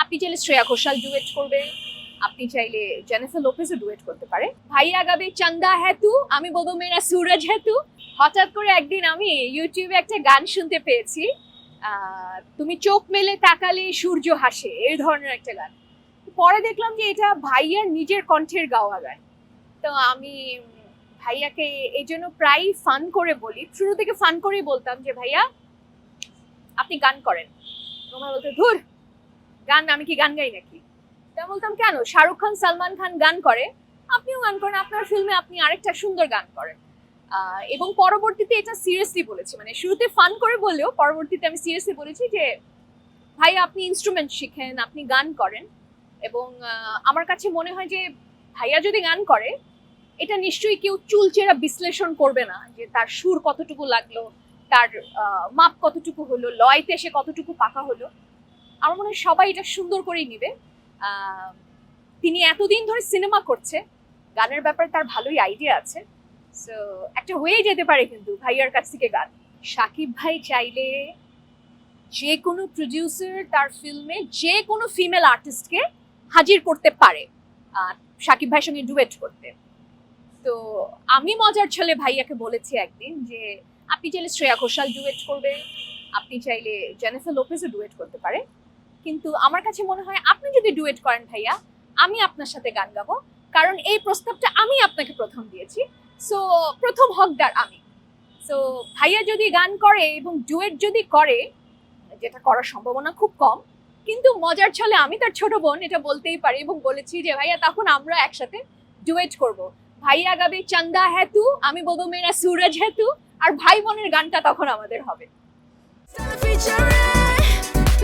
আপনি চাইলে শ্রেয়া ঘোষাল ডুয়েট করবে, আপনি চাইলে জেনিফার লোপেজও ডুয়েট করতে পারে। ভাইয়া গাবে চান্দা হ্যাঁ তু, আমি বলবো মেরা সুরজ হ্যাঁ তু। হঠাৎ করে একদিন আমি ইউটিউবে একটা গান শুনতে পেয়েছি, তুমি চোখ মেলে তাকালে সূর্য হাসে, এই ধরনের একটা গান। পরে দেখলাম যে এটা ভাইয়ার নিজের কণ্ঠের গাওয়া গান। তো আমি ভাইয়াকে এই জন্য প্রায় ফান করে বলি, শুরু থেকে ফান করেই বলতাম যে ভাইয়া আপনি গান করেন। তোমার বলতে ধুর গান, আমি কি গান গাই নাকি? তা বলতাম কেন, শাহরুখ খান সালমান খান গান করে, আপনিও গান করেন, আপনার ফিল্মে আপনি আরেকটা সুন্দর গান করেন। এবং পরবর্তীতে এটা সিরিয়াসলি বলেছি, মানে শুরুতে ফান করে বললেও পরবর্তীতে আমি সিরিয়াসলি বলেছি যে ভাই আপনি ইনস্ট্রুমেন্ট শিখেন, আপনি গান করেন। এবং আমার কাছে মনে হয় যে ভাইয়া যদি গান করে এটা নিশ্চয়ই কেউ চুলচেরা বিশ্লেষণ করবে না যে তার সুর কতটুকু লাগলো, তার মাপ কতটুকু হলো, লয়তে সে কতটুকু পাকা হলো। আমার মনে হয় সবাই এটা সুন্দর করেই নিবে। তিনি এতদিন ধরে সিনেমা করছে, গানের ব্যাপারে তার ভালোই আইডিয়া আছে। সো একটা হয়ে যেতে পারে কিন্তু ভাইয়ার কাছ থেকে গান। শাকিব ভাই চাইলে যে কোনো প্রডিউসার তার ফিল্মে যে কোনো ফিমেল আর্টিস্টকে হাজির করতে পারে শাকিব ভাইয়ের সঙ্গে ডুয়েট করতে। তো আমি মজার ছলে ভাইয়াকে বলেছি একদিন যে আপনি চাইলে শ্রেয়া ঘোষাল ডুয়েট করবে, আপনি চাইলে জেনিফার লোপেজও ডুয়েট করতে পারে। কিন্তু আমার কাছে মনে হয় আপনি যদি ডুয়েট করেন ভাইয়া, আমি আপনার সাথে গান গাবো, কারণ এই প্রস্তাবটা আমি আপনাকে প্রথম দিয়েছি। সো প্রথম হকদার আমি। সো ভাইয়া যদি গান করে এবং ডুয়েট যদি করে, যেটা করার সম্ভাবনা খুব কম, কিন্তু মজার ছলে আমি তার ছোট বোন এটা বলতেই পারি এবং বলেছি যে ভাইয়া তখন আমরা একসাথে ডুয়েট করব। ভাইয়া গাবে চান্দা হ্যাঁ তু, আমি বলবো মেরা সুরজ হ্যাঁ তু, আর ভাই বোনের গানটা তখন আমাদের হবে।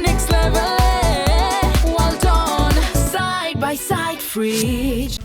Next level, well done, side by side, free.